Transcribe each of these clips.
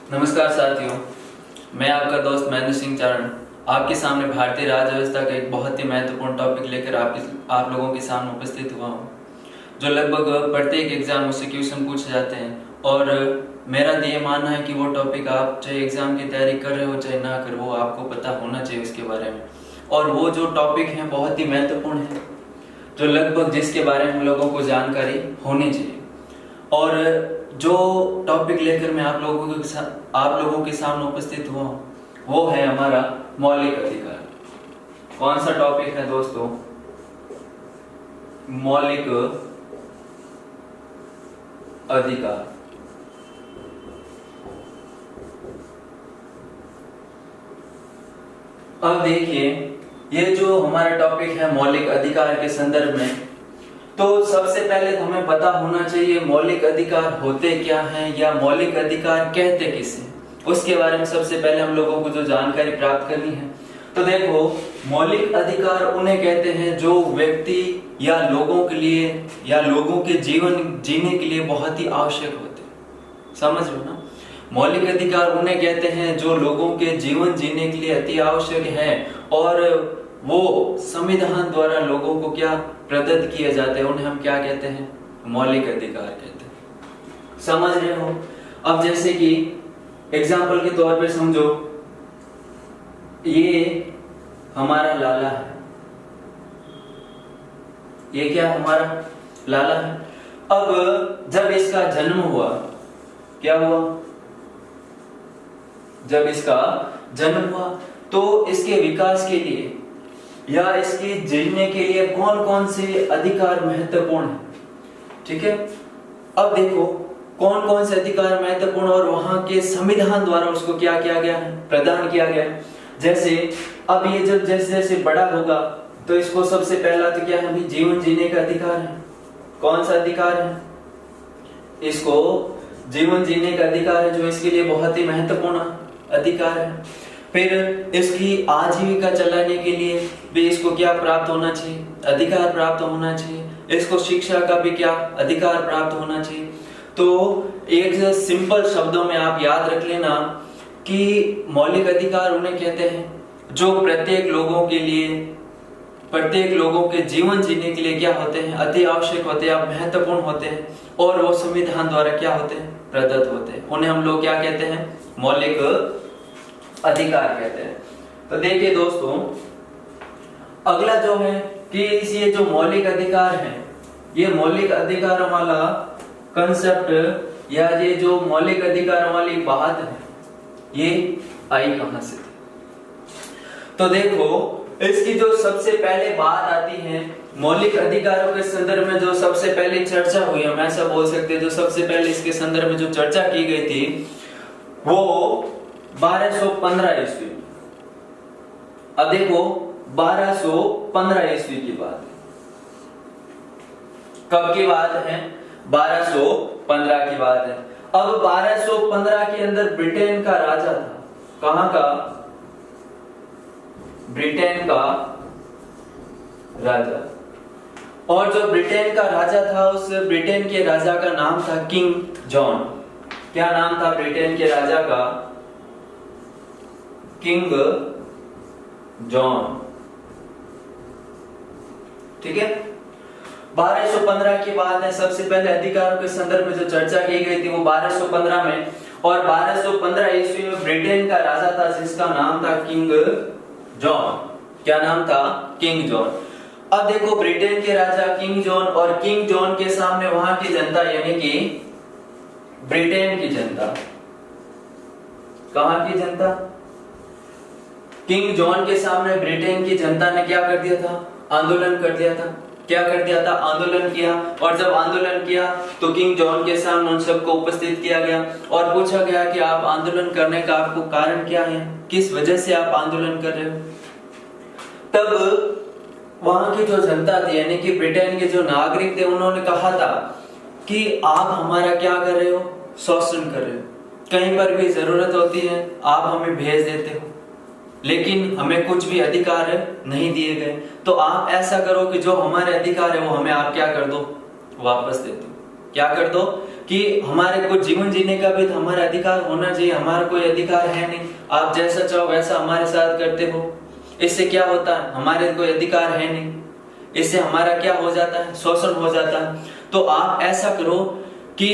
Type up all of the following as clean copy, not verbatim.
नमस्कार साथियों, मैं आपका दोस्त महेंद्र सिंह चारण आपके सामने भारतीय राज्य व्यवस्था का एक बहुत ही महत्वपूर्ण टॉपिक लेकर आप लोगों के सामने उपस्थित हुआ हूँ, जो लगभग प्रत्येक एग्जाम से क्वेश्चन पूछे जाते हैं। और मेरा ये मानना है कि वो टॉपिक आप चाहे एग्जाम की तैयारी कर रहे हो चाहे ना कर, वो आपको पता होना चाहिए उसके बारे में। और वो जो टॉपिक है बहुत ही महत्वपूर्ण है, जो लगभग जिसके बारे में हम लोगों को जानकारी होनी चाहिए। और जो टॉपिक लेकर मैं आप लोगों के सामने उपस्थित हुआ हूँ वो है हमारा मौलिक अधिकार। कौन सा टॉपिक है दोस्तों? मौलिक अधिकार। अब देखिए, ये जो हमारा टॉपिक है मौलिक अधिकार के संदर्भ में, तो सबसे पहले हमें पता होना चाहिए मौलिक अधिकार होते क्या हैं या मौलिक अधिकार कहते किसे, उसके बारे में सबसे पहले हम लोगों को जो जानकारी प्राप्त करनी है। तो देखो, मौलिक अधिकार उन्हें कहते हैं जो व्यक्ति या लोगों के लिए या लोगों के जीवन जीने के लिए बहुत ही आवश्यक होते हैं। समझ लो ना, मौलिक अधिकार उन्हें कहते हैं जो लोगों के जीवन जीने के लिए अति आवश्यक है और वो संविधान द्वारा लोगों को क्या प्रदत्त किए जाते हैं, उन्हें हम क्या कहते हैं? मौलिक अधिकार कहते हैं। समझ रहे हो? अब जैसे कि एग्जाम्पल के तौर पे समझो, ये हमारा लाला है, ये क्या हमारा लाला है। अब जब इसका जन्म हुआ, क्या हुआ? जब इसका जन्म हुआ तो इसके विकास के लिए या इसके जीने के लिए कौन कौन से अधिकार महत्वपूर्ण है? ठीक है, अब देखो कौन कौन से अधिकार महत्वपूर्ण और वहां के संविधान द्वारा उसको क्या किया गया है? प्रदान किया गया है। जैसे अब ये जब जैसे जैसे बड़ा होगा तो इसको सबसे पहला तो क्या है? जीवन जीने का अधिकार है। कौन सा अधिकार है? इसको जीवन जीने का अधिकार है, जो इसके लिए बहुत ही महत्वपूर्ण अधिकार है। फिर इसकी आजीविका चलाने के लिए भी इसको क्या प्राप्त होना चाहिए? अधिकार प्राप्त होना चाहिए। इसको शिक्षा का भी क्या अधिकार प्राप्त होना चाहिए। तो एक सिंपल शब्दों में आप याद रख लेना कि मौलिक अधिकार उन्हें कहते हैं जो प्रत्येक लोगों के जीवन जीने के लिए क्या होते हैं? अति आवश्यक होते हैं, महत्वपूर्ण होते हैं और वो संविधान द्वारा क्या होते हैं? प्रदत्त होते हैं। उन्हें हम लोग क्या कहते हैं? मौलिक अधिकार कहते हैं। तो देखिए दोस्तों, अगला जो है कि ये जो मौलिक अधिकार है, ये मौलिक अधिकारों वाला कंसेप्ट या ये जो मौलिक अधिकारों वाली बात है, ये आई कहां से? तो देखो, इसकी जो सबसे पहले बात आती है मौलिक अधिकारों के संदर्भ में, जो सबसे पहले चर्चा हुई, हम ऐसा बोल सकते हैं, जो सबसे पहले इसके संदर्भ में जो चर्चा की गई थी वो 1215 ईस्वी। अब देखो, 1215 ईस्वी की बात है। कब की बात है? 1215 की बात है। अब 1215 के अंदर ब्रिटेन का राजा था। कहां का? ब्रिटेन का राजा। और जो ब्रिटेन का राजा था, उस ब्रिटेन के राजा का नाम था किंग जॉन। क्या नाम था ब्रिटेन के राजा का? King John. ठीक है, 1215 की बात है। सबसे पहले अधिकारों के संदर्भ में जो चर्चा की गई थी वो 1215 में, और 1215 ईस्वी में ब्रिटेन का राजा था जिसका नाम था किंग जॉन। क्या नाम था? King John. अब देखो, ब्रिटेन के राजा किंग जॉन और किंग जॉन के सामने वहां की जनता, यानी कि ब्रिटेन की जनता। कहां की जनता? किंग जॉन के सामने ब्रिटेन की जनता ने क्या कर दिया था? आंदोलन कर दिया था। क्या कर दिया था? आंदोलन किया। और जब आंदोलन किया तो किंग जॉन के सामने उन सबको उपस्थित किया गया और पूछा गया कि आप आंदोलन करने का आपको कारण क्या है, किस वजह से आप आंदोलन कर रहे हो। तब वहां की जो जनता थी, यानी कि ब्रिटेन के जो नागरिक थे, उन्होंने कहा था कि आप हमारा क्या कर रहे हो? शोषण कर रहे हो। कहीं पर भी जरूरत होती है आप हमें भेज देते हो, लेकिन हमें कुछ भी अधिकार नहीं दिए गए। तो आप ऐसा करो कि जो हमारे अधिकार है वो हमें आप क्या कर दो? वापस दे दो। क्या कर दो कि हमारे को जीवन जीने का भी तो हमारा अधिकार होना चाहिए, हमारा कोई अधिकार है नहीं, आप जैसा चाहो वैसा हमारे साथ करते हो, इससे क्या होता है, हमारे कोई अधिकार है नहीं, इससे हमारा क्या हो जाता है, शोषण हो जाता है। तो आप ऐसा करो कि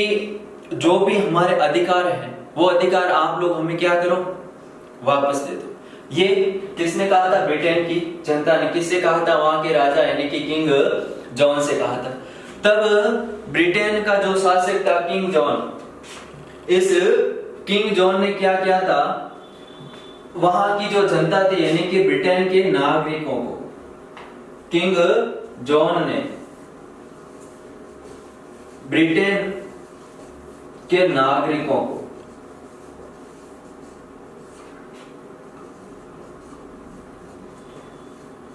जो भी हमारे अधिकार हैं वो अधिकार आप लोग हमें क्या करो, वापस दे दो। ये किसने कहा था, ब्रिटेन की जनता ने। किससे कहा था, वहां के राजा यानी कि किंग जॉन से कहा था। तब ब्रिटेन का जो शासक था किंग जॉन, इस किंग जॉन ने क्या किया था, वहां की जो जनता थी यानी कि ब्रिटेन के नागरिकों को, किंग जॉन ने ब्रिटेन के नागरिकों को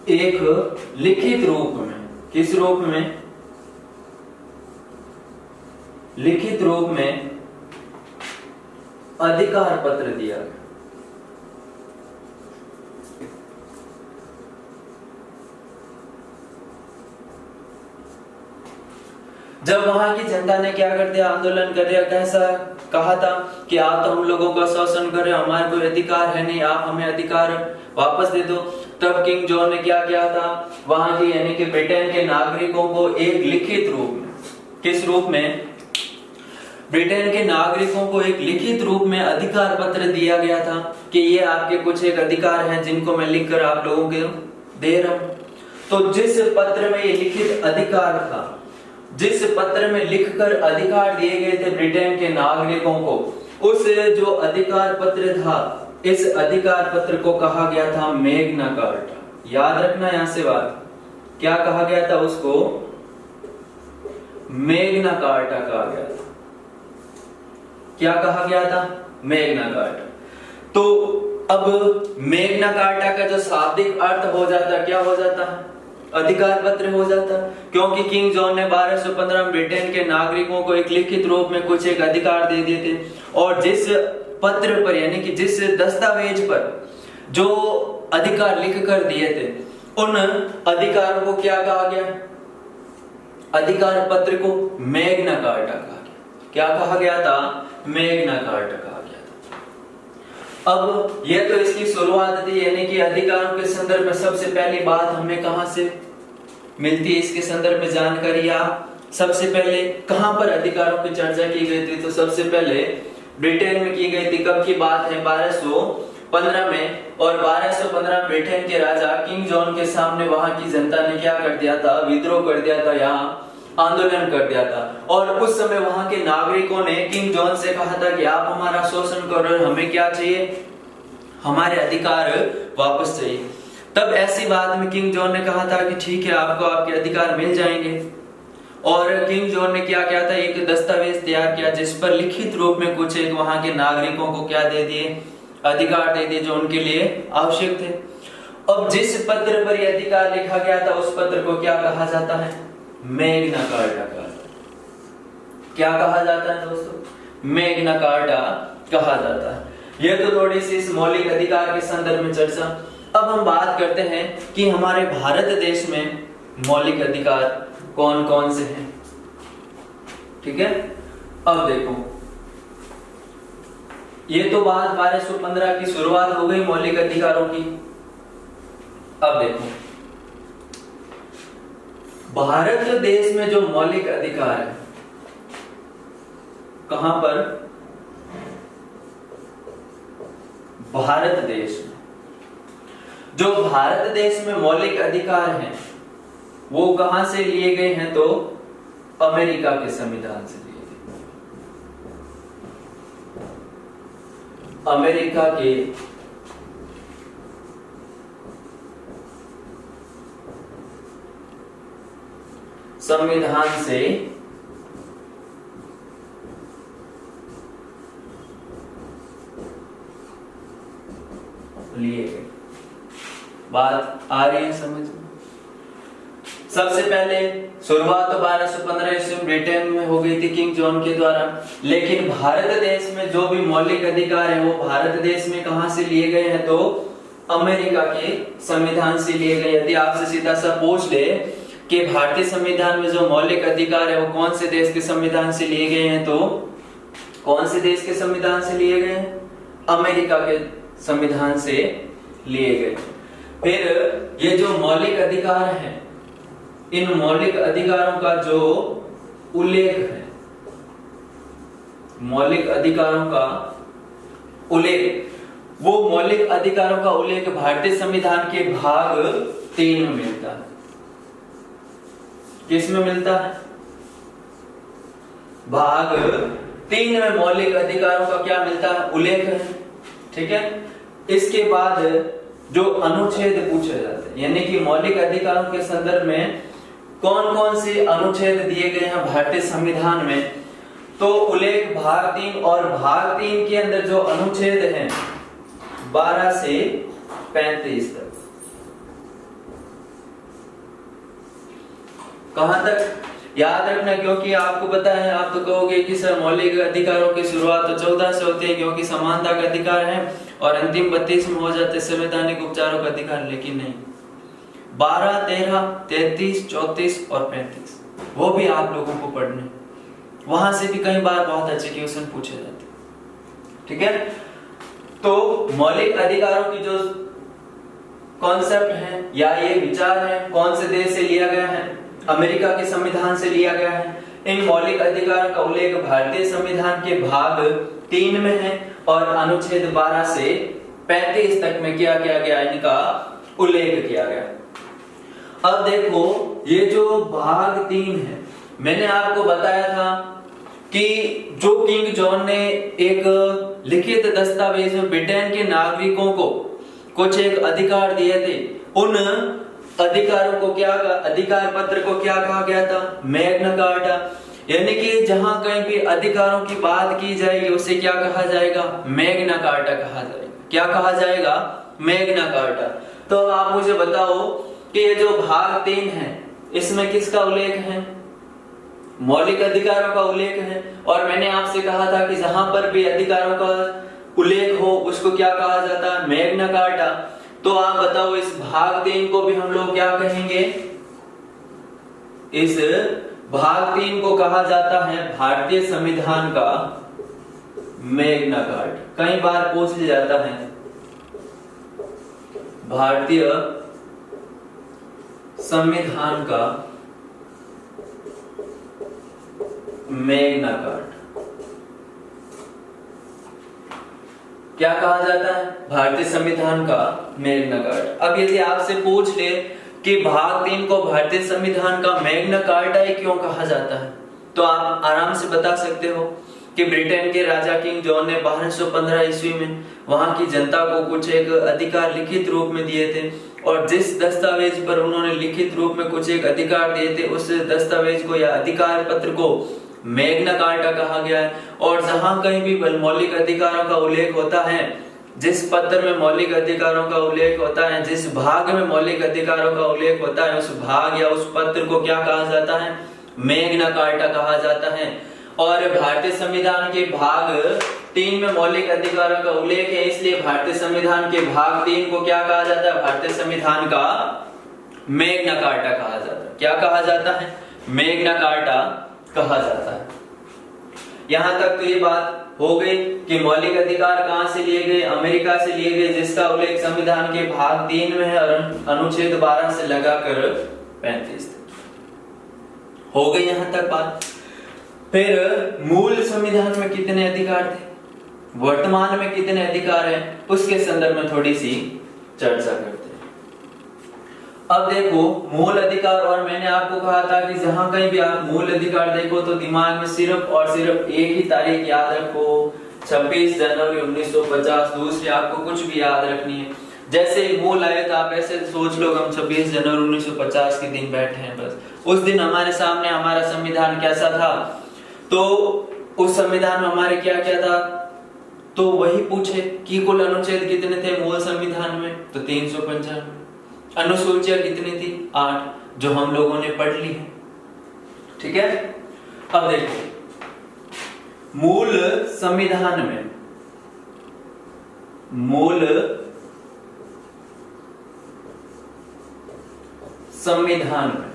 एक लिखित रूप में, किस रूप में, लिखित रूप में अधिकार पत्र दिया गया। जब वहां की जनता ने क्या कर दिया, आंदोलन कर दिया, कैसा कहा था कि आप तो हम लोगों का शोषण कर रहे हो, हमारे कोई अधिकार है नहीं, आप हमें अधिकार वापस दे दो। तब किंग जॉन ने क्या किया था, वहां की यानी कि ब्रिटेन के नागरिकों को एक लिखित रूप में, किस रूप में, ब्रिटेन के नागरिकों को एक लिखित रूप में अधिकार पत्र दिया गया था कि ये आपके कुछ एक अधिकार हैं जिनको मैं लिखकर आप लोगों को दे रहा हूं। तो जिस पत्र में ये लिखित अधिकार था, जिस पत्र में लिखकर अधिकार दिए गए थे ब्रिटेन के नागरिकों को, उस जो अधिकार पत्र था, इस अधिकार पत्र को कहा गया था मैग्ना कार्टा। याद रखना यहां से बात, क्या कहा गया था उसको, मैग्ना कार्टा कहा गया था। क्या कहा गया था, मैग्ना कार्टा। तो अब मैग्ना कार्टा का जो शाब्दिक अर्थ हो जाता, क्या हो जाता, अधिकार पत्र हो जाता, क्योंकि किंग जॉन ने 1215 में ब्रिटेन के नागरिकों को एक लिखित रूप में कुछ एक अधिकार दे दिए थे, और जिस पत्र पर यानी कि जिस दस्तावेज पर जो अधिकार लिख कर दिए थे, उन अधिकारों को क्या कहा गया, अधिकार पत्र को मैग्ना कार्टा कहा गया। क्या कहा गया था, मैग्ना कार्टा कहा गया था। अब यह तो इसकी शुरुआत थी, यानी कि अधिकारों के संदर्भ में सबसे पहली बात हमें कहां से मिलती है, इसके संदर्भ में जानकारी। आप सबसे पहले कहां पर अधिकारों की चर्चा की गई थी, तो सबसे पहले ब्रिटेन में की गई थी। कब की बात है, 1215 में। और 1215 ब्रिटेन के राजा किंग जॉन के सामने वहां की जनता ने क्या कर दिया था, विद्रोह कर दिया था, यहाँ आंदोलन कर दिया था। और उस समय वहां के नागरिकों ने किंग जॉन से कहा था कि आप हमारा शोषण कर रहे हो, हमें क्या चाहिए, हमारे अधिकार वापस चाहिए। तब ऐसी बात में किंग जॉन ने कहा था कि ठीक है, आपको आपके अधिकार मिल जाएंगे। और किंग जॉन ने क्या किया था, एक दस्तावेज तैयार किया जिस पर लिखित रूप में कुछ एक वहां के नागरिकों को क्या दे दिए, अधिकार दे दिए जो उनके लिए आवश्यक थे। अब जिस पत्र पर यह अधिकार लिखा गया था, उस पत्र को क्या कहा जाता है, मैग्ना कार्टा कहा। क्या कहा जाता है दोस्तों, मैग्ना कार्टा कहा जाता है। यह तो थोड़ी सी इस मौलिक अधिकार के संदर्भ में चर्चा। अब हम बात करते हैं कि हमारे भारत देश में मौलिक अधिकार कौन कौन से हैं। ठीक है, अब देखो, ये तो बात 1215 की शुरुआत हो गई मौलिक अधिकारों की। अब देखो, भारत देश में जो मौलिक अधिकार है, कहां पर, भारत देश में जो भारत देश में मौलिक अधिकार हैं वो कहां से लिए गए हैं, तो अमेरिका के संविधान से लिए गए। अमेरिका के संविधान से लिए गए। बात आ रही है समझ में। सबसे पहले शुरुआत तो 1215 ईस्वी में ब्रिटेन में हो गई थी किंग जॉन के द्वारा, लेकिन भारत देश में जो भी मौलिक अधिकार है वो भारत देश में कहां से लिए गए हैं, तो अमेरिका के संविधान से लिए गए। यदि आपसे सीधा सा पूछ ले कि भारतीय संविधान में जो मौलिक अधिकार है वो कौन से देश के संविधान से लिए गए हैं, तो कौन से देश के संविधान से लिए गए हैं? अमेरिका के संविधान से लिए गए। फिर ये जो मौलिक अधिकार है, इन मौलिक अधिकारों का जो उल्लेख है, मौलिक अधिकारों का उल्लेख, वो मौलिक अधिकारों का उल्लेख भारतीय संविधान के भाग 3 में मिलता है। किस में मिलता है? भाग 3 में मौलिक अधिकारों का क्या मिलता है? उल्लेख है। ठीक है। इसके बाद जो अनुच्छेद पूछे जाते हैं, यानी कि मौलिक अधिकारों के संदर्भ में कौन कौन से अनुच्छेद दिए गए हैं भारतीय संविधान में, तो उल्लेख भाग 3, और भाग 3 के अंदर जो अनुच्छेद हैं 12 से 35 तक। कहां तक? याद रखना, क्योंकि आपको पता है, आप तो कहोगे कि सर मौलिक अधिकारों की शुरुआत तो 14 से होती है, क्योंकि समानता का अधिकार है, और अंतिम 32 में हो जाते संवैधानिक उपचारों का अधिकार। लेकिन नहीं, 12, 13, 33, 34 और 35 वो भी आप लोगों को पढ़ने, वहां से भी कई बार बहुत अच्छे क्वेश्चन पूछे जाते हैं। ठीक है। तो मौलिक अधिकारों की जो कॉन्सेप्ट है या ये विचार है, कौन से देश से लिया गया है? अमेरिका के संविधान से लिया गया है। इन मौलिक अधिकारों का उल्लेख भारतीय संविधान के भाग 3 में है, और अनुच्छेद 12 से 35 तक में क्या किया गया? इनका उल्लेख किया गया। अब देखो, ये जो भाग 3 है, मैंने आपको बताया था कि जो किंग जॉन ने एक लिखित दस्तावेज में ब्रिटेन के नागरिकों को कुछ एक अधिकार दिए थे, उन अधिकारों को क्या, अधिकार पत्र को क्या कहा गया था? Magna carta. यानी कि जहां कहीं भी अधिकारों की बात की जाएगी उसे क्या कहा जाएगा? मैग्ना कार्टा कहा जाएगा। क्या कहा जाएगा? Magna carta. तो आप मुझे बताओ कि ये जो भाग 3 है, इसमें किसका उल्लेख है? मौलिक अधिकारों का उल्लेख है। और मैंने आपसे कहा था कि जहां पर भी अधिकारों का उल्लेख हो उसको क्या कहा जाता है? Magna carta. तो आप बताओ, इस भाग 3 को भी हम लोग क्या कहेंगे? इस भाग 3 को कहा जाता है भारतीय संविधान का मैग्ना कार्टा। कई बार पूछ लिया जाता है भारतीय संविधान का मैग्ना कार्टा। क्या कहा जाता है? भारतीय संविधान का मैग्ना कार्टा। अब यदि आपसे पूछ ले कि भाग 3 को भारतीय संविधान का मैग्ना कार्टा ही क्यों कहा जाता है, तो आप आराम से बता सकते हो कि ब्रिटेन के राजा किंग जॉन ने 1215 ईस्वी में वहां की जनता को कुछ एक अधिकार लिखित रूप में दिए थे, और जिस दस्तावेज पर उन्होंने लिखित रूप में कुछ एक अधिकार दिए थे, उस दस्तावेज को या अधिकार पत्र को मैग्ना कार्टा कहा गया है। और जहां कहीं भी मौलिक अधिकारों का उल्लेख होता है, जिस पत्र में मौलिक अधिकारों का उल्लेख होता है, जिस भाग में मौलिक अधिकारों का उल्लेख होता है, उस भाग या उस पत्र को क्या कहा जाता है? मैग्ना कार्टा कहा जाता है। और भारतीय संविधान के भाग 3 में मौलिक अधिकारों का उल्लेख है, इसलिए भारतीय संविधान के भाग 3 को क्या कहा जाता है? भारतीय संविधान का मैग्ना कार्टा कहा जाता है। क्या कहा जाता है? मैग्ना कार्टा कहा जाता है। यहां तक तो ये बात हो गई कि मौलिक अधिकार कहां से लिए गए? अमेरिका से लिए गए, जिसका उल्लेख संविधान के भाग 3 में है, और अनुच्छेद 12 से लगाकर 35 तक हो गई यहां तक बात। फिर मूल संविधान में कितने अधिकार थे, वर्तमान में कितने अधिकार हैं, उसके संदर्भ में थोड़ी सी चर्चा करते हैं। अब देखो, मूल अधिकार, और मैंने आपको कहा था कि जहां कहीं भी आप मूल अधिकार देखो तो दिमाग में सिर्फ और सिर्फ एक ही तारीख याद रखो, 26 जनवरी 1950। दूसरी आपको कुछ भी याद रखनी है। जैसे मूल आए तो आप ऐसे सोच लो हम 26 जनवरी 1950 के दिन बैठे हैं, बस उस दिन हमारे सामने हमारा संविधान कैसा था, तो उस संविधान में हमारे क्या क्या था, तो वही पूछे कि कुल अनुच्छेद कितने थे मूल संविधान में, तो 395। अनुसूचियां कितनी थी? 8, जो हम लोगों ने पढ़ ली है। ठीक है। अब देखो, मूल संविधान में, मूल संविधान में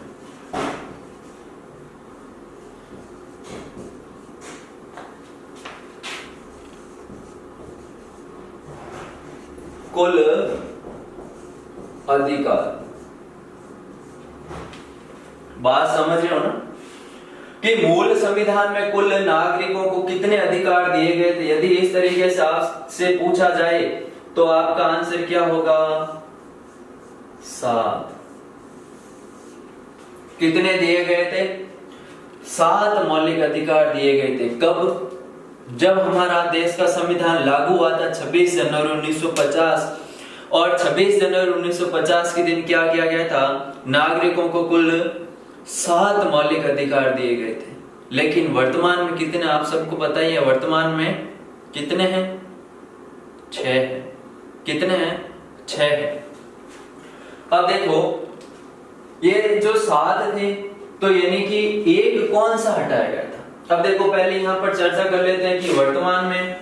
कुल अधिकार। बात समझ रहे हो ना कि मूल संविधान में कुल नागरिकों को कितने अधिकार दिए गए थे। यदि इस तरीके से आपसे पूछा जाए तो आपका आंसर क्या होगा? 7। कितने दिए गए थे? 7 मौलिक अधिकार दिए गए थे। कब? जब हमारा देश का संविधान लागू हुआ था 26 जनवरी 1950, और 26 जनवरी 1950 के दिन क्या किया गया था? नागरिकों को कुल 7 मौलिक अधिकार दिए गए थे। लेकिन वर्तमान में कितने, आप सबको पता ही है, वर्तमान में कितने हैं? 6 हैं। कितने हैं? 6 हैं। अब देखो ये जो 7 थे, तो यानी कि एक कौन सा हटाया गया था? अब देखो पहले यहां पर चर्चा कर लेते हैं कि वर्तमान में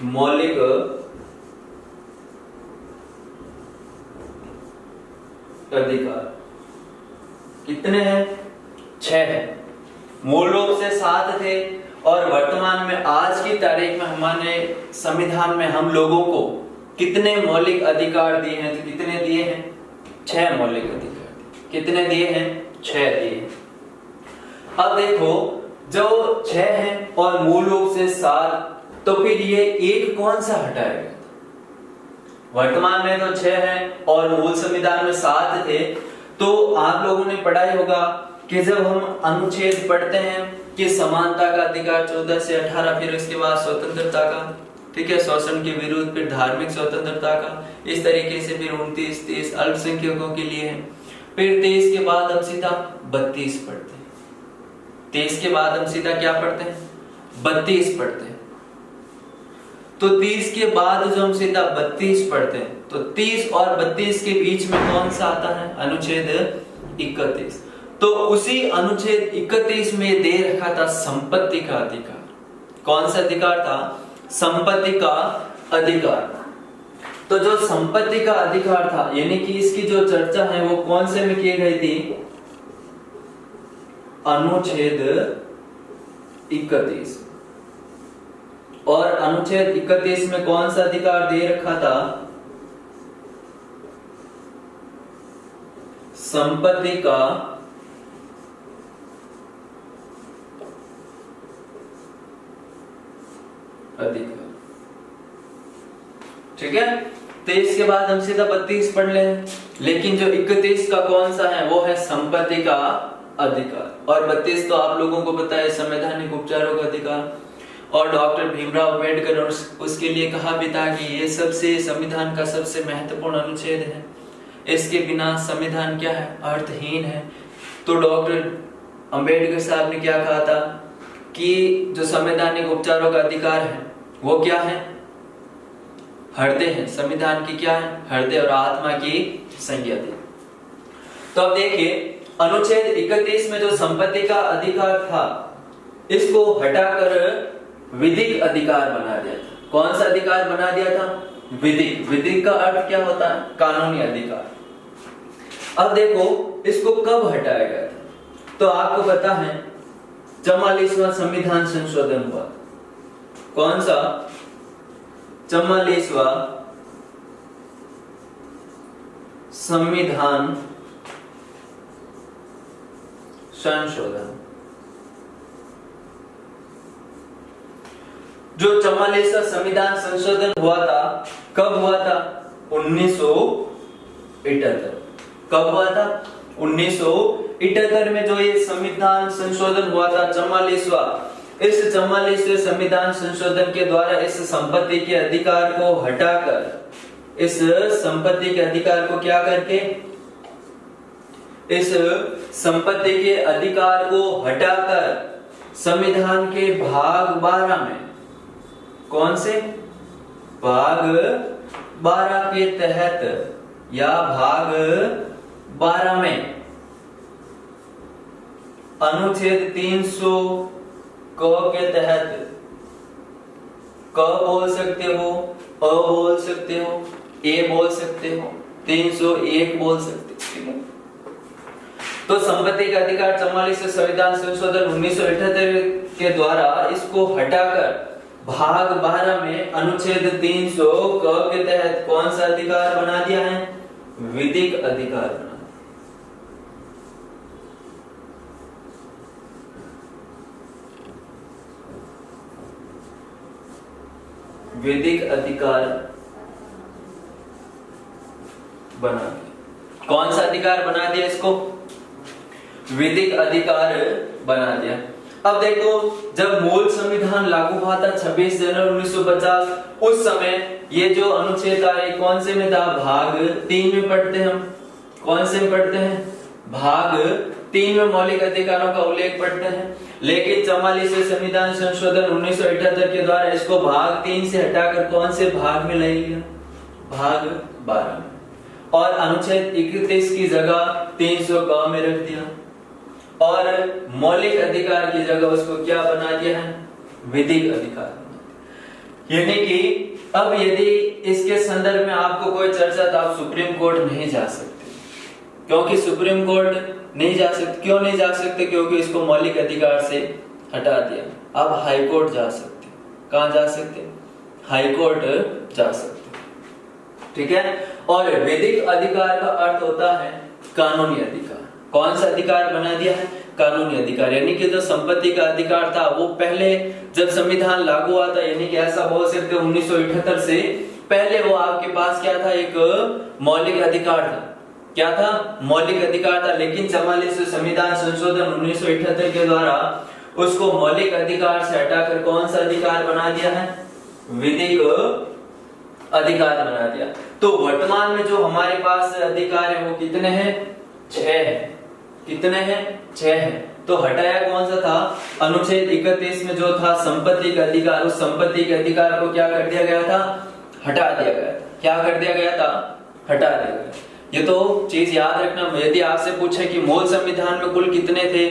मौलिक अधिकार कितने हैं? 6 हैं। मूल रूप से 7 थे, और वर्तमान में आज की तारीख में हमारे संविधान में हम लोगों को कितने मौलिक अधिकार दिए हैं? तो कितने दिए हैं? 6 मौलिक अधिकार। कितने दिए हैं? 6 दिए हैं। अब देखो जो 6 हैं और मूल रूप से 7, तो फिर ये एक कौन सा हटाया गया था? वर्तमान में तो 6 हैं और मूल संविधान में 7 थे। तो आप लोगों ने पढ़ा ही होगा कि जब हम अनुच्छेद पढ़ते हैं कि समानता का अधिकार 14 से 18, फिर उसके बाद स्वतंत्रता का, ठीक है, शोषण के विरुद्ध, फिर धार्मिक स्वतंत्रता का, इस तरीके से फिर 29, 30 अल्पसंख्यकों के लिए है। फिर 23 के बाद हम सीधा 32 पढ़ते हैं। 23 के बाद हम सीधा क्या पढ़ते हैं? 32 पढ़ते हैं। तो 30 के बाद जो हम सीधा 32 पढ़ते हैं, तो 30 और 32 के बीच में कौन सा आता है? अनुच्छेद 31। तो उसी अनुच्छेद 31 में दे रखा था संपत्ति का अधिकार। कौन सा अधिकार था? संपत्ति का अधिकार। तो जो संपत्ति का अधिकार था, यानी कि इसकी जो चर्चा है वो कौन से में की गई थी? अनुच्छेद 31। और अनुच्छेद 31 में कौन सा अधिकार दे रखा था? संपत्ति का अधिकार। ठीक है, 23 के बाद हम सीधा 32 पढ़ लें। लेकिन जो 31 का कौन सा है? वो है संपत्ति का अधिकार। और 32 तो आप लोगों को पता है, संवैधानिक उपचारों का अधिकार। और डॉक्टर भीमराव अंबेडकर और उसके लिए कहा भी था कि ये सबसे संविधान का सबसे महत्वपूर्ण अनुच्छेद है, इसके बिना संविधान क्या है? अर्थहीन है। तो डॉक्टर अंबेडकर साहब ने क्या कहा था कि जो संवैधानिक उपचारों का अधिकार है वो क्या है? हृदय है। संविधान की क्या है? हृदय और आत्मा की संज्ञा थी। तो अब देखिए अनुच्छेद 31 में जो संपत्ति का अधिकार था, इसको हटाकर विधिक अधिकार बना दिया था। कौन सा अधिकार बना दिया था? विधिक। विधिक का अर्थ क्या होता है? कानूनी अधिकार। अब देखो इसको कब हटाया गया था? तो आपको पता है 44वां संविधान संशोधन हुआ। कौन सा? 44वां संविधान संशोधन। जो 44वां संविधान संशोधन हुआ था, कब हुआ था? 1978। कब हुआ था? 1978 में जो ये संविधान संशोधन हुआ था 44वां, इस 44वें संविधान संशोधन के द्वारा इस संपत्ति के अधिकार को हटाकर, इस संपत्ति के अधिकार को क्या करके, इस संपत्ति के अधिकार को हटाकर संविधान के भाग 12 में, कौन से? भाग 12 के तहत या भाग 12 में अनुच्छेद 300 क के तहत, क बोल सकते हो, अ बोल सकते हो, ए बोल सकते हो, 301 बोल सकते हो। तो संपत्ति का अधिकार 44 संविधान संशोधन 1978 के द्वारा इसको हटाकर भाग 12 में अनुच्छेद 300 क के तहत कौन सा अधिकार बना दिया है? विधिक अधिकार बना। विधिक अधिकार बना दिया। कौन सा अधिकार बना दिया इसको? विधिक अधिकार बना दिया। अब देखो, जब मूल संविधान लागू हुआ था 26 जनवरी 1950, उस समय ये जो अनुच्छेद था ये कौन से में था? भाग 3 में पढ़ते हैं हम। कौन से में पढ़ते हैं? भाग 3 में मौलिक अधिकारों का उल्लेख पढ़ते हैं। लेकिन 44वें संविधान संशोधन 1978 के द्वारा इसको भाग 3 से हटाकर कौन से भाग में ले लिया? भाग 12 में। और अनुच्छेद 31 की जगह 300 क में रख दिया और मौलिक अधिकार की जगह उसको क्या बना दिया है? विधिक अधिकार। यानी कि अब यदि इसके संदर्भ में आपको कोई चर्चा, तो आप सुप्रीम कोर्ट नहीं जा सकते, क्योंकि सुप्रीम कोर्ट नहीं जा सकते। क्यों नहीं जा सकते? क्योंकि इसको मौलिक अधिकार से हटा दिया। आप हाई कोर्ट जा सकते। कहां जा सकते? हाई कोर्ट जा सकते। ठीक है। और विधिक अधिकार का अर्थ होता है कानूनी अधिकार। कौन सा अधिकार बना दिया है? कानूनी अधिकार। यानी कि जो संपत्ति का अधिकार था वो पहले जब संविधान लागू हुआ था, यानी कि ऐसा बोल सकते 1978 से पहले वो आपके पास क्या था? एक मौलिक अधिकार था। क्या था? मौलिक अधिकार था। लेकिन 44वें संविधान संशोधन 1978 के द्वारा उसको मौलिक अधिकार से हटाकर कौन सा अधिकार बना दिया है? विधिक अधिकार बना दिया। तो वर्तमान में जो हमारे पास अधिकार है वो कितने हैं? 6 है। कितने हैं? 6 हैं। तो हटाया कौन सा था? अनुच्छेद 31 में जो था संपत्ति का अधिकार, उस संपत्ति के अधिकार को क्या कर दिया गया था? हटा दिया गया था। क्या कर दिया गया था? हटा दिया गया। ये तो चीज याद रखना। यदि आपसे पूछे कि मूल संविधान में कुल कितने थे,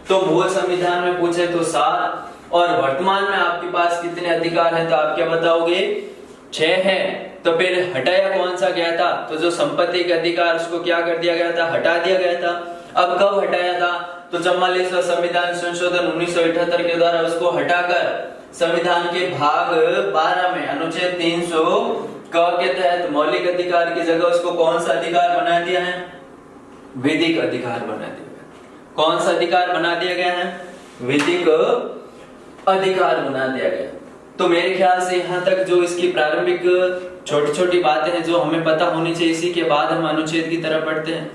तो मूल संविधान में पूछे तो 7, और वर्तमान में आपके पास कितने अधिकार हैं, तो आप क्या बताओगे? 6 है। तो फिर हटाया कौन सा गया था? तो जो संपत्ति के अधिकार उसको क्या कर दिया गया था? हटा दिया गया था। अब कब हटाया था? तो 44वां संविधान संशोधन 1978 के द्वारा उसको हटाकर संविधान के भाग 12 में अनुच्छेद 300 क के तहत मौलिक अधिकार की जगह उसको कौन सा अधिकार बना दिया है? विधिक अधिकार बना दिया गया। कौन सा अधिकार बना दिया गया है? विधिक अधिकार बना दिया गया। तो मेरे ख्याल से यहाँ तक जो इसकी प्रारंभिक छोटी छोटी बातें हैं जो हमें पता होनी चाहिए, इसी के बाद हम अनुच्छेद की तरफ बढ़ते हैं।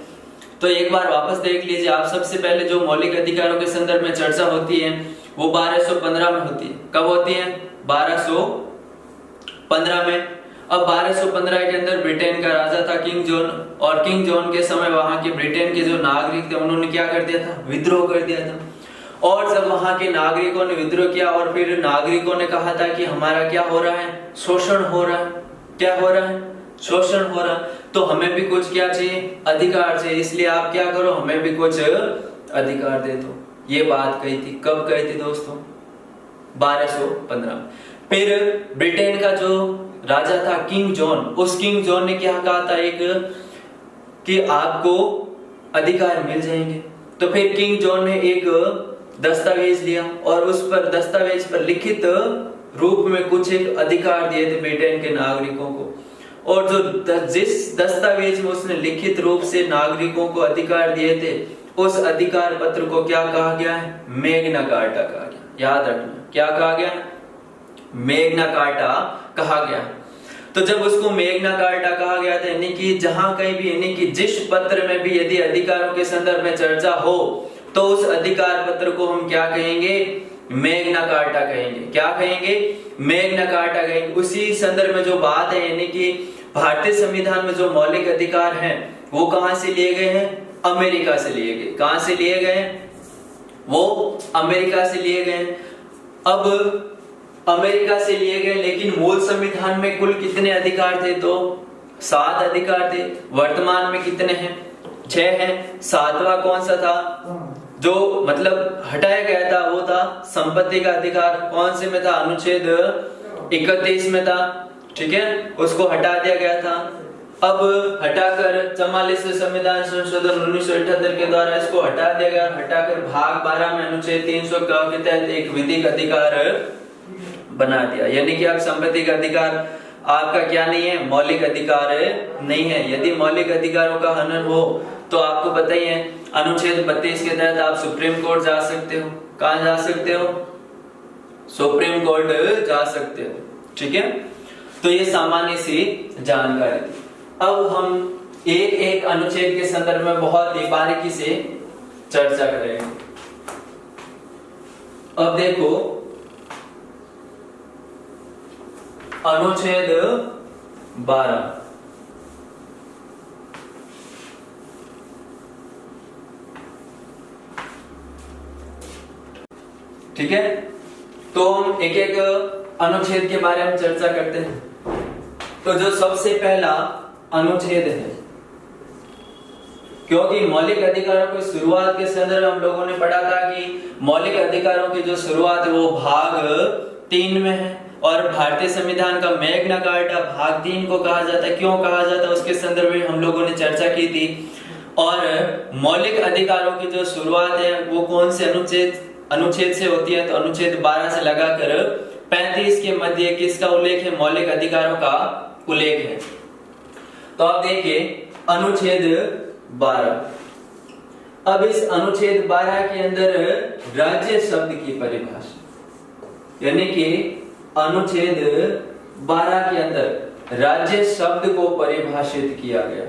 तो एक बार वापस देख लीजिए आप। सबसे पहले जो मौलिक अधिकारों के संदर्भ में चर्चा होती है वो 1215 में होती है। कब होती है? 1215 में। अब 1215 के अंदर ब्रिटेन का राजा था किंग जॉन, और किंग जॉन के समय वहां के ब्रिटेन के जो नागरिक थे उन्होंने क्या कर दिया था? विद्रोह कर दिया था। और जब वहां के नागरिकों ने विद्रोह किया और फिर नागरिकों ने कहा था कि हमारा क्या हो रहा है? शोषण हो रहा है। क्या हो रहा है? शोषण हो रहा है। तो हमें भी कुछ क्या चाहिए? अधिकार चाहिए। इसलिए आप क्या करो? हमें भी कुछ अधिकार दे दो। ये बात कही थी। कब कही थी दोस्तों? 1215। फिर ब्रिटेन का जो राजा था किंग जॉन, उस किंग जॉन ने क्या कहा था? एक कि आपको अधिकार मिल जाएंगे। तो फिर किंग जॉन ने एक दस्तावेज लिया और उस पर दस्तावेज पर लिखित रूप में कुछ एक अधिकार दिए थे ब्रिटेन के नागरिकों को। और जो जिस दस्तावेज में उसने लिखित रूप से नागरिकों को अधिकार दिए थे, उस अधिकार पत्र को क्या कहा गया है? मैग्ना कार्टा कहा गया। याद रखना, क्या कहा गया? मैग्ना कार्टा कहा गया। तो जब उसको मैग्ना कार्टा कहा गया था, यानी कि जहां कहीं भी, यानी कि जिस पत्र में भी यदि अधिकारों के संदर्भ में चर्चा हो तो उस अधिकार पत्र को हम क्या कहेंगे? मैग्ना कार्टा कहेंगे। क्या कहेंगे? मैग्ना कार्टा कहेंगे। उसी संदर्भ में जो बात है, यानी कि भारतीय संविधान में जो मौलिक अधिकार हैं वो कहां से लिए गए हैं? अमेरिका से लिए गए। कहां से लिए गए हैं? वो अमेरिका से लिए गए। अब अमेरिका से लिए गए, लेकिन मूल संविधान में कुल कितने अधिकार थे? तो 7 अधिकार थे। वर्तमान में कितने हैं? 6 हैं। 7वां कौन सा था जो मतलब हटाया गया था? वो था संपत्ति का अधिकार। कौन से में था? अनुच्छेद 31 में था। ठीक है, उसको हटा दिया गया था। अब हटाकर 44 संविधान संशोधन 1978 के द्वारा इसको हटा दिया गया। हटाकर भाग 12 में अनुच्छेद 300 के तहत एक विधिक अधिकार बना दिया। यानी कि अब संपत्ति का अधिकार आपका क्या नहीं है, मौलिक अधिकार नहीं है। यदि मौलिक अधिकारों का हनन हो तो आपको पता ही है अनुच्छेद 32 के तहत आप सुप्रीम कोर्ट जा सकते हो। कहां जा सकते हो? सुप्रीम कोर्ट जा सकते हो। ठीक है, तो ये सामान्य सी जानकारी थी। अब हम एक एक अनुच्छेद के संदर्भ में बहुत ही बारीकी से चर्चा करेंगे। अब देखो अनुच्छेद 12, ठीक है, तो हम एक एक अनुच्छेद के बारे में चर्चा करते हैं। तो जो सबसे पहला अनुच्छेद है, क्योंकि मौलिक अधिकारों की शुरुआत के संदर्भ हम लोगों ने पढ़ा था कि मौलिक अधिकारों की जो शुरुआत है वो भाग 3 में है और भारतीय संविधान का मैग्ना कार्टा भाग 3 को कहा जाता है। क्यों कहा जाता है उसके संदर्भ में हम लोगों ने चर्चा की थी। और मौलिक अधिकारों की जो शुरुआत है वो कौन से अनुच्छेद से होती है? तो अनुच्छेद 12 से लगाकर 35 के मध्य किसका उल्लेख है? मौलिक अधिकारों का उल्लेख है। तो आप देखिए अनुच्छेद 12। अब इस अनुच्छेद 12 के अंदर राज्य शब्द की परिभाषा, यानी कि अनुच्छेद 12 के अंदर राज्य शब्द को परिभाषित किया गया।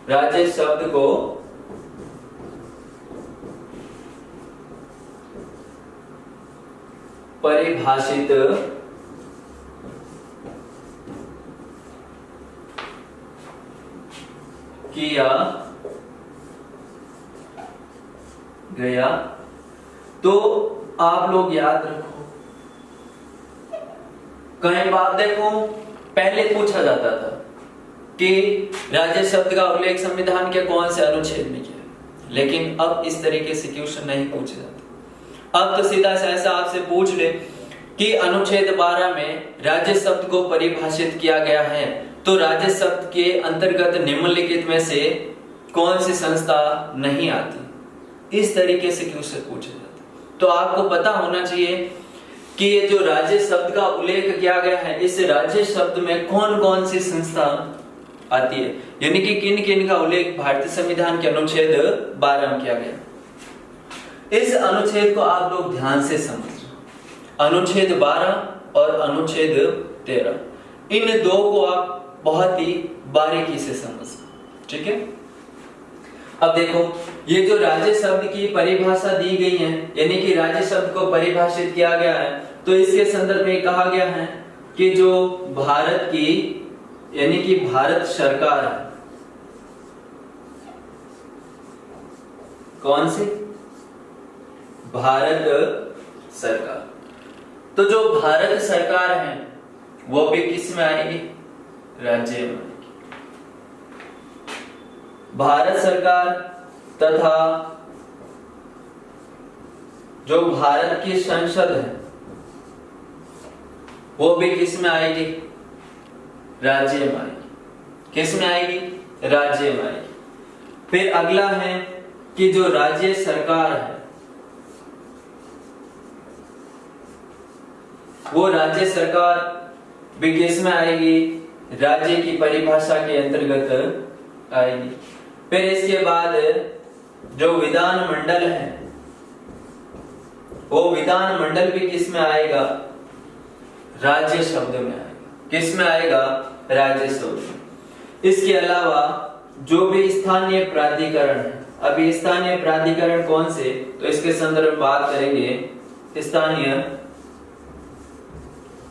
राज्य शब्द को परिभाषित किया गया। तो आप लोग याद रखो, कई बार देखो पहले पूछा जाता था कि राज्य शब्द का उल्लेख संविधान के कौन से अनुच्छेद में किया, लेकिन अब इस तरीके से क्वेश्चन नहीं पूछे जाते। अब तो सीधा ऐसा आपसे पूछ ले कि अनुच्छेद 12 में राज्य शब्द को परिभाषित किया गया है, तो राज्य शब्द के अंतर्गत निम्नलिखित में से कौन सी संस्था नहीं आती? इस तरीके से क्वेश्चन पूछे जाते। तो आपको पता होना चाहिए कि ये जो राज्य शब्द का उल्लेख किया गया है, इस राज्य शब्द में कौन कौन सी संस्था आती है, यानी कि किन किन का उल्लेख भारतीय संविधान के अनुच्छेद 12 में किया गया। इस अनुच्छेद को आप लोग ध्यान से समझो, अनुच्छेद 12 और अनुच्छेद 13, इन दो को आप बहुत ही बारीकी से समझो। ठीक है, अब देखो ये जो राज्य शब्द की परिभाषा दी गई है, यानी कि राज्य शब्द को परिभाषित किया गया है, तो इसके संदर्भ में कहा गया है कि जो भारत की यानी कि भारत सरकार है, कौन सी? भारत सरकार। तो जो भारत सरकार है वो भी किस में आएगी? राज्य में। भारत सरकार तथा जो भारत की संसद है वो भी किस में आएगी? राज्य में आएगी। किस में आएगी? राज्य में आएगी। फिर अगला है कि जो राज्य सरकार है वो राज्य सरकार भी किस में आएगी? राज्य की परिभाषा के अंतर्गत आएगी। फिर इसके बाद जो विधान मंडल है वो विधान मंडल भी किस में आएगा? राज्य शब्द में आएगा। किस में आएगा? राज्य शब्द में। इसके अलावा जो भी स्थानीय प्राधिकरण है, अभी स्थानीय प्राधिकरण कौन से, तो इसके संदर्भ में बात करेंगे स्थानीय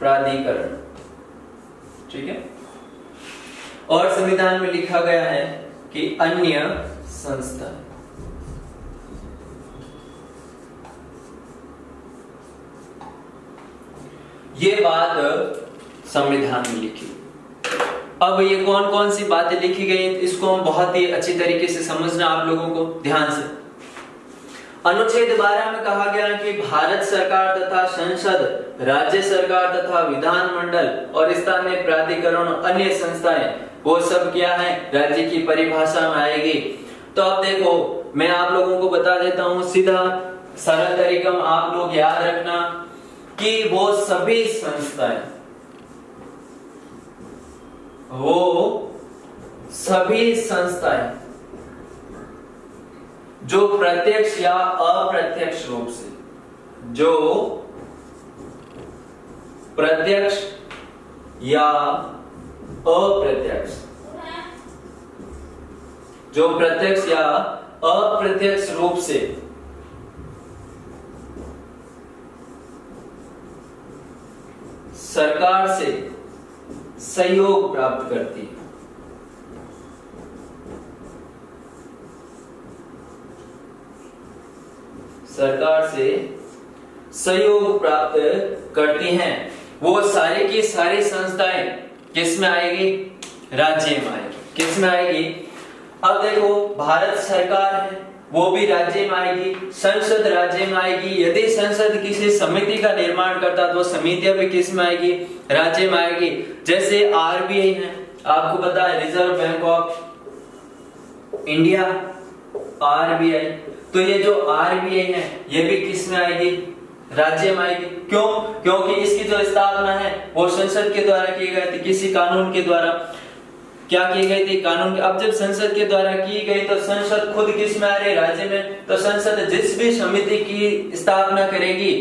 प्राधिकरण। ठीक है, और संविधान में लिखा गया है कि अन्य संस्था। ये बात संविधान में लिखी। अब ये कौन कौन सी बातें लिखी गई इसको हम बहुत ही अच्छी तरीके से समझना आप लोगों को ध्यान से। अनुच्छेद 12 में कहा गया कि भारत सरकार तथा संसद, राज्य सरकार तथा विधानमंडल और स्थानीय प्राधिकरण और अन्य संस्थाएं वो सब क्या है, राज्य की परिभाषा में आएगी। तो अब देखो मैं आप लोगों को बता देता हूं सीधा सरल तरीका में आप लोग याद रखना कि वो सभी संस्थाएं, जो प्रत्यक्ष या अप्रत्यक्ष रूप से, जो प्रत्यक्ष या अप्रत्यक्ष, जो प्रत्यक्ष या अप्रत्यक्ष रूप से सरकार से सहयोग प्राप्त करती है, सरकार से सहयोग प्राप्त करती हैं, वो सारी की सारी संस्थाएं किस में आएगी, राज्य में आएगी। किस में आएगी? अब देखो भारत सरकार है वो भी राज्य में आएगी, संसद राज्य में आएगी। यदि संसद किसी समिति का निर्माण करता तो समितियां भी किस में आएगी, राज्य में आएगी। जैसे आरबीआई है, आपको पता है reserve bank of India, RBI. तो ये जो आरबीआई है ये भी किस में आएगी, राज्य में आएगी। क्यों? क्योंकि इसकी जो स्थापना है वो संसद के द्वारा की गई थी, किसी कानून के द्वारा क्या की गई थी, कानून के। अब जब संसद के द्वारा की गई तो संसद खुद किस में आ रही, राज्य में। तो संसद जिस भी समिति की स्थापना करेगी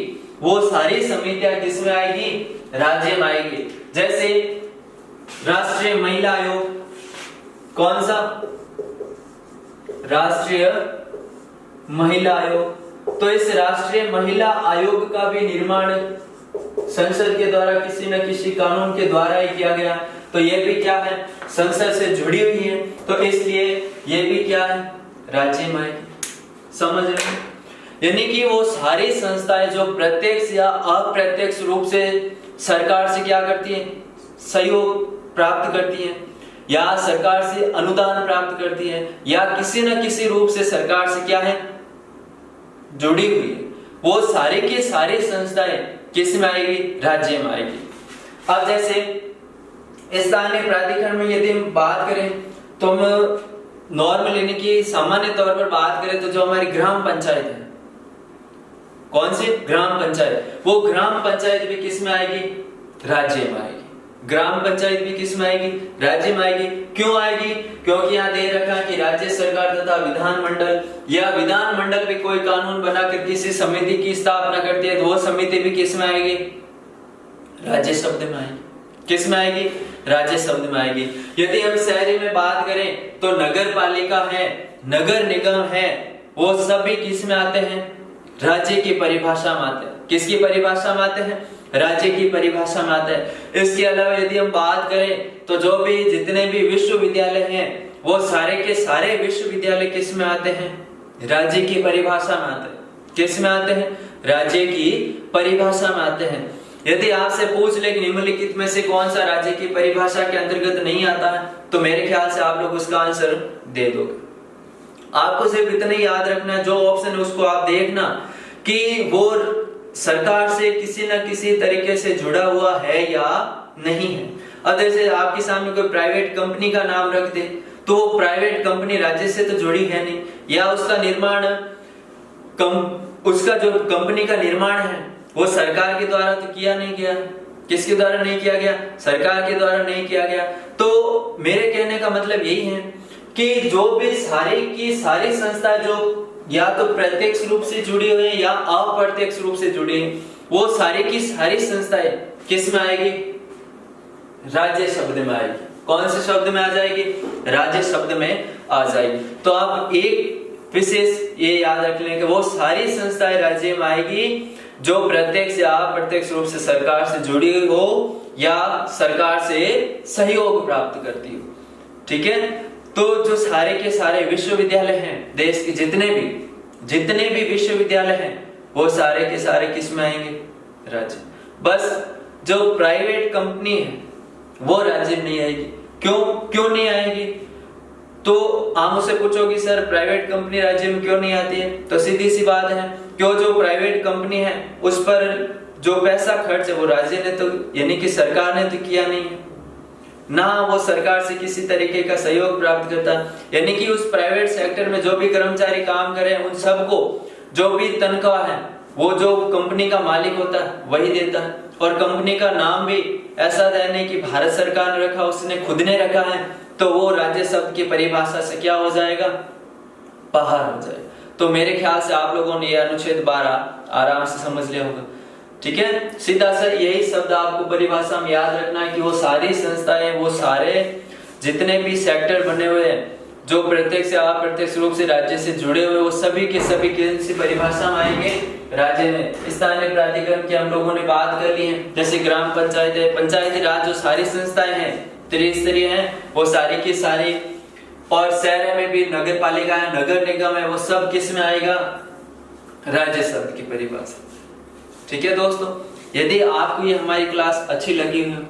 वो सारी समितियां किस में आएगी, राज्य में आएगी। जैसे राष्ट्रीय महिला आयोग, कौन सा, राष्ट्रीय महिला आयोग। तो इस राष्ट्रीय महिला आयोग का भी निर्माण संसद के द्वारा किसी न किसी कानून के द्वारा ही किया गया। तो ये भी क्या है, संसद से जुड़ी हुई है, तो इसलिए ये भी क्या है, राज्य में आएगी। समझ रहे? यानी कि वो सारी संस्थाएं जो प्रत्यक्ष या अप्रत्यक्ष रूप से सरकार से क्या करती है, सहयोग प्राप्त करती है, या सरकार से अनुदान प्राप्त करती है, या किसी न किसी रूप से सरकार से क्या है, जुड़ी हुई है, वो सारे के सारे संस्थाएं किस में आएगी, राज्य में आएगी। अब जैसे स्थानीय प्राधिकरण में यदि हम बात करें तो हम नॉर्मल यानी कि सामान्य तौर पर बात करें तो जो हमारी ग्राम पंचायत है, कौन सी, ग्राम पंचायत, वो ग्राम पंचायत भी किस में आएगी, राज्य में आएगी। ग्राम पंचायत भी किस में आएगी, राज्य में आएगी। क्यों आएगी? क्योंकि यहाँ दे रखा कि राज्य सरकार तथा विधानमंडल, या विधानमंडल भी कोई कानून बनाकर किसी समिति की स्थापना करती है तो वो समिति भी किस में आएगी, राज्य शब्द में आएगी। किस में आएगी, राज्य शब्द में आएगी। यदि हम शहरी में बात करें तो नगर पालिका है, नगर निगम है, वो सभी किस में आते हैं, राज्य की परिभाषा में आते हैं। किसकी परिभाषा में आते हैं, राज्य की परिभाषा में आते हैं। इसके अलावा यदि हम बात करें तो जो भी जितने भी विश्वविद्यालय हैं वो सारे के सारे विश्वविद्यालय किस में आते हैं, राज्य की परिभाषा में आते हैं। किस में आते हैं, राज्य की परिभाषा में आते हैं। यदि आपसे पूछ ले निम्नलिखित में से कौन सा राज्य की परिभाषा के अंतर्गत नहीं आता है तो मेरे ख्याल से आप लोग उसका आंसर दे दोगे। आपको सिर्फ इतना ही याद रखना, जो ऑप्शन है उसको आप देखना कि वो सरकार से किसी न किसी तरीके से जुड़ा हुआ है या नहीं है। अब जैसे आपके सामने कोई प्राइवेट कंपनी का नाम रख दे तो वो प्राइवेट कंपनी राज्य से तो जुड़ी है नहीं, या उसका निर्माण उसका जो कंपनी का निर्माण है वो सरकार के द्वारा तो किया नहीं गया। किसके द्वारा नहीं किया गया, सरकार के द्वारा नहीं किया गया। तो मेरे कहने का मतलब यही है कि जो भी सारी की सारी संस्था जो या तो प्रत्यक्ष रूप से जुड़ी हुई है या अप्रत्यक्ष रूप से जुड़ी है, वो सारी की सारी संस्थाएं किस में आएगी, राज्य शब्द में आएगी। कौन से शब्द में आ जाएगी, राज्य शब्द में आ जाएगी। तो आप एक विशेष ये याद रख लें कि वो सारी संस्थाएं राज्य में आएगी जो प्रत्यक्ष या अप्रत्यक्ष रूप से सरकार से जुड़ी हुई हो या सरकार से सहयोग प्राप्त करती हो। ठीक है, तो जो सारे के सारे विश्वविद्यालय हैं, देश के जितने भी विश्वविद्यालय हैं वो सारे के सारे किस में आएंगे, राज्य। बस जो प्राइवेट कंपनी है वो राज्य में नहीं आएगी। क्यों नहीं आएगी? तो आप मुझसे पूछोगे सर प्राइवेट कंपनी राज्य में क्यों नहीं आती है? तो सीधी सी बात है, क्यों जो प्राइवेट कंपनी है उस पर जो पैसा खर्च है वो राज्य ने तो यानी कि सरकार ने तो किया नहीं है, ना वो सरकार से किसी तरीके का सहयोग प्राप्त करता। यानी कि उस प्राइवेट सेक्टर में जो भी कर्मचारी काम करे उन सबको जो भी तनख्वाह है वो जो कंपनी का मालिक होता है वही देता है। और कंपनी का नाम भी ऐसा है नहीं कि भारत सरकार ने रखा, उसने खुद ने रखा है, तो वो राज्य शब्द की परिभाषा से क्या हो जाएगा? बाहर हो जाएगा। तो मेरे ख्याल से आप लोगों ने ये अनुच्छेद 12 आराम से समझ लिया होगा। ठीक है, सीधा सा यही शब्द आपको परिभाषा में याद रखना है कि वो सारी संस्थाएं, वो सारे जितने भी सेक्टर बने हुए हैं जो प्रत्यक्ष या अप्रत्यक्ष रूप से राज्य से जुड़े हुए, वो सभी के सभी किसी परिभाषा में आएंगे राज्य में। स्थानीय प्राधिकरण की हम लोगों ने बात कर ली है, जैसे ग्राम पंचायत है, पंचायती राज जो सारी संस्थाएं हैं त्रिस्तरीय हैं वो सारी की सारी, और शहर में भी नगर पालिका है, नगर निगम है, वो सब किस में आएगा? राज्य शब्द की परिभाषा। ठीक है दोस्तों, यदि आपको ये हमारी क्लास अच्छी लगी हो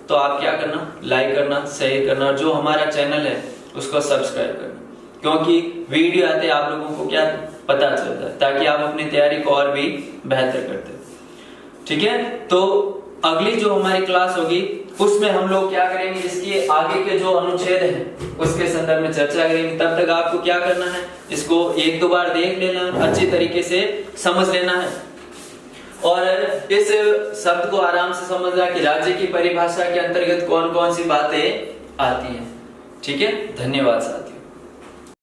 तो आप क्या करना? लाइक करना, शेयर करना, और जो हमारा चैनल है उसको सब्सक्राइब करना, क्योंकि वीडियो आते आप लोगों को क्या पता चलता है, ताकि आप अपनी तैयारी को और भी बेहतर करते। ठीक है, तो अगली जो हमारी क्लास होगी उसमें हम लोग क्या करेंगे, इसके आगे के जो अनुच्छेद हैं उसके संदर्भ में चर्चा करेंगे। तब तक आपको क्या करना है, इसको 1-2 बार देख लेना, अच्छी तरीके से समझ लेना है, और इस शब्द को आराम से समझना कि राज्य की परिभाषा के अंतर्गत कौन कौन सी बातें आती हैं। ठीक है, धन्यवाद।